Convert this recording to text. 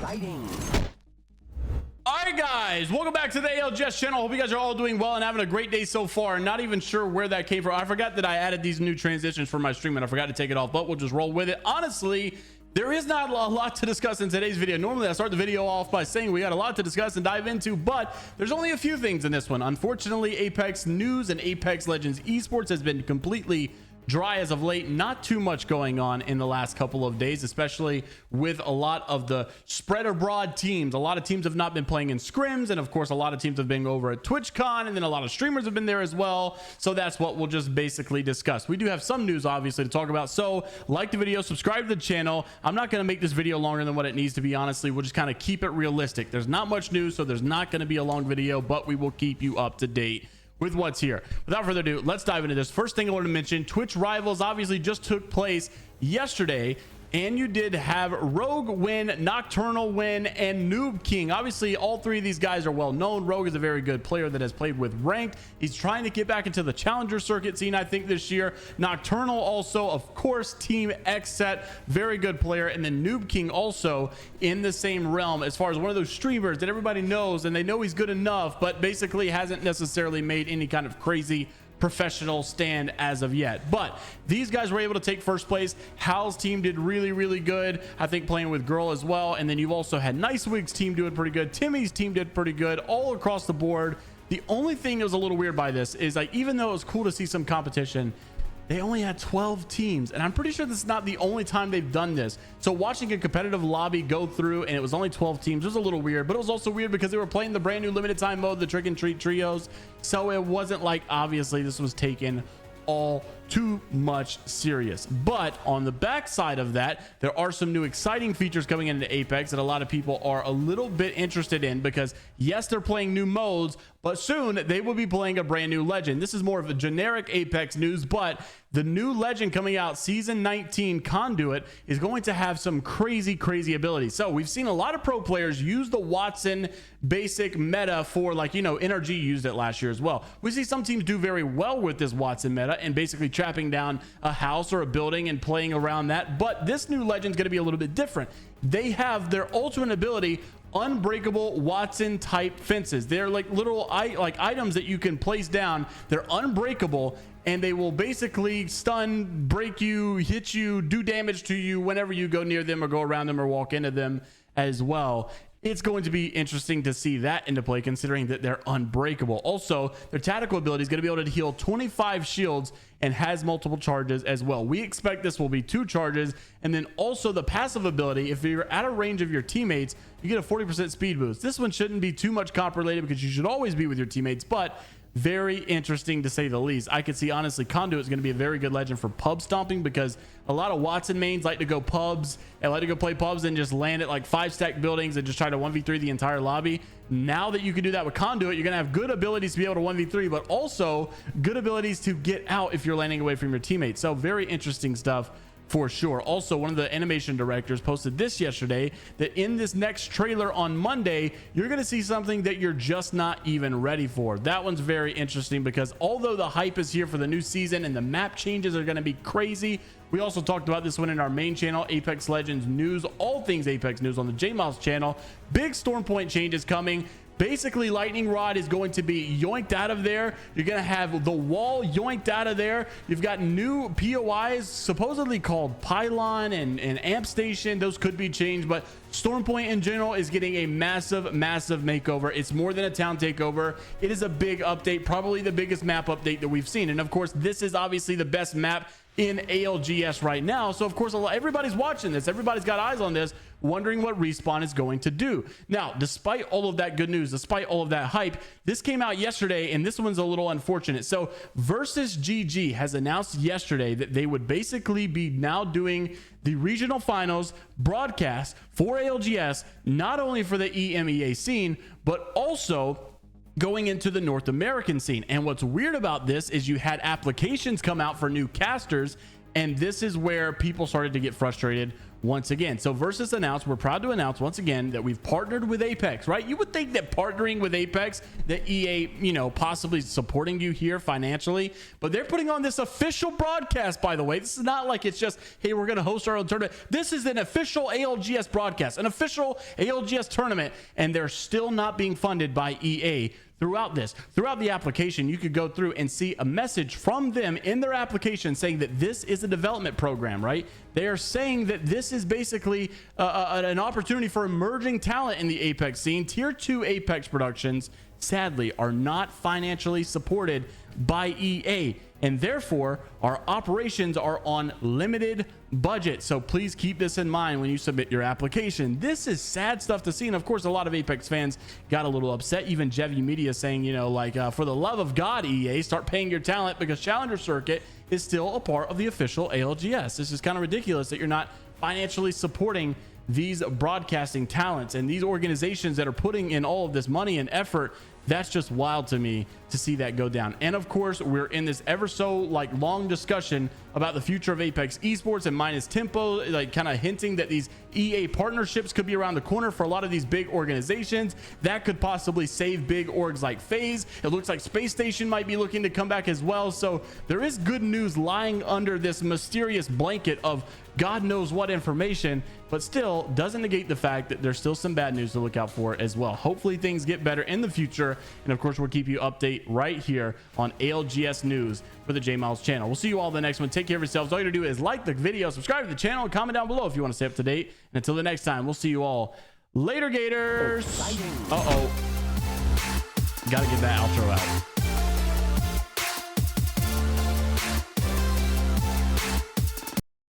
exciting. All right, guys, welcome back to the ALGS channel. Hope you guys are all doing well and having a great day so far. Not even sure where that came from. I forgot that I added these new transitions for my stream and I forgot to take it off, but we'll just roll with it. Honestly, there is not a lot to discuss in today's video. Normally, I start the video off by saying we got a lot to discuss and dive into, but there's only a few things in this one. Unfortunately, Apex News and Apex Legends Esports has been completely dry as of late. Not too much going on in the last couple of days, especially with a lot of the spread abroad teams. A lot of teams have not been playing in scrims, and of course a lot of teams have been over at TwitchCon, and then a lot of streamers have been there as well. So that's what we'll just basically discuss. We do have some news obviously to talk about, so like the video, subscribe to the channel. I'm not going to make this video longer than what it needs to be. Honestly, we'll just kind of keep it realistic. There's not much news, so there's not going to be a long video, but we will keep you up to date with what's here. Without further ado, let's dive into this. First thing I want to mention, Twitch Rivals obviously just took place yesterday, and you did have Rogue win, Nocturnal win, and Noob King. Obviously, all three of these guys are well known. Rogue is a very good player that has played with ranked. He's trying to get back into the challenger circuit scene, I think, this year. Nocturnal also, of course, Team xset, very good player. And then Noob King also in the same realm as far as one of those streamers that everybody knows, and they know he's good enough, but basically hasn't necessarily made any kind of crazy professional stand as of yet. But these guys were able to take first place. Hal's team did really good, I think, playing with Girl as well. And then you've also had Nicewig's team doing pretty good. Timmy's team did pretty good all across the board. The only thing that was a little weird by this is, like, even though it was cool to see some competition, they only had 12 teams, and I'm pretty sure this is not the only time they've done this. So watching a competitive lobby go through and it was only 12 teams was a little weird, but it was also weird because they were playing the brand new limited time mode, the trick and treat trios. So it wasn't like, obviously this was taken all too much serious. But on the backside of that, there are some new exciting features coming into Apex that a lot of people are a little bit interested in, because yes, they're playing new modes, but soon they will be playing a brand new legend. This is more of a generic Apex news, but the new legend coming out, season 19 Conduit, is going to have some crazy abilities. So we've seen a lot of pro players use the Watson basic meta for, like, you know, NRG used it last year as well. We see some teams do very well with this Watson meta and basically trapping down a house or a building and playing around that. But this new legend is going to be a little bit different. They have their ultimate ability, unbreakable Watson type fences. They're like little items that you can place down. They're unbreakable, and they will basically stun, break you, hit you, do damage to you whenever you go near them or go around them or walk into them as well. It's going to be interesting to see that into play, considering that they're unbreakable. Also, their tactical ability is going to be able to heal 25 shields and has multiple charges as well. We expect this will be 2 charges. And then also the passive ability, if you're at a range of your teammates, you get a 40% speed boost. This one shouldn't be too much comp related because you should always be with your teammates, but very interesting to say the least. I could see, honestly, Conduit is going to be a very good legend for pub stomping, because a lot of Watson mains like to go pubs and like to go play pubs and just land at like 5-stack buildings and just try to 1v3 the entire lobby. Now that you can do that with Conduit, you're going to have good abilities to be able to 1v3, but also good abilities to get out if you're landing away from your teammates. So very interesting stuff for sure. Also, one of the animation directors posted this yesterday, that in this next trailer on Monday, you're going to see something that you're just not even ready for. That one's very interesting, because although the hype is here for the new season and the map changes are going to be crazy, we also talked about this one in our main channel, Apex Legends News, all things Apex News on the jmeyels channel. Big storm point changes coming. Basically, lightning rod is going to be yoinked out of there. You're going to have the wall yoinked out of there. You've got new POIs supposedly called pylon and amp station. Those could be changed, but storm point in general is getting a massive makeover. It's more than a town takeover. It is a big update, probably the biggest map update that we've seen. And of course, this is obviously the best map in ALGS right now. So of course, everybody's watching this. Everybody's got eyes on this, wondering what Respawn is going to do. Now, despite all of that good news, despite all of that hype, this came out yesterday, and this one's a little unfortunate. So Versus GG has announced yesterday that they would basically be now doing the regional finals broadcast for ALGS, not only for the EMEA scene, but also going into the North American scene. And what's weird about this is you had applications come out for new casters, And this is where people started to get frustrated once again. So Versus announced, we're proud to announce once again that we've partnered with Apex, right? You would think that partnering with Apex, that EA, you know, possibly supporting you here financially, but they're putting on this official broadcast, by the way. This is not like it's just, hey, we're going to host our own tournament. This is an official ALGS broadcast, an official ALGS tournament, and they're still not being funded by EA. Throughout the application, you could go through and see a message from them in their application saying that this is a development program, right? They are saying that this is basically an opportunity for emerging talent in the Apex scene. Tier 2 Apex productions, sadly, are not financially supported by EA, and therefore our operations are on limited budget. So please keep this in mind when you submit your application. This is sad stuff to see, and of course a lot of Apex fans got a little upset. Even Jevy Media saying, you know, like, for the love of God, EA, start paying your talent, because Challenger Circuit is still a part of the official ALGS. This is kind of ridiculous that you're not financially supporting these broadcasting talents and these organizations that are putting in all of this money and effort. That's just wild to me to see that go down. And of course, we're in this ever so like long discussion about the future of Apex esports, and Minus Tempo like kind of hinting that these EA partnerships could be around the corner for a lot of these big organizations that could possibly save big orgs like FaZe. It looks like Space Station might be looking to come back as well. So there is good news lying under this mysterious blanket of God knows what information, but still doesn't negate the fact that there's still some bad news to look out for as well. Hopefully things get better in the future, and of course we'll keep you update right here on ALGS News for the J Miles channel. We'll see you all in the next one. Take care of yourselves. All you gotta do is like the video, subscribe to the channel, and comment down below if you want to stay up to date. And until the next time, we'll see you all later, Gators. Gotta get that outro out.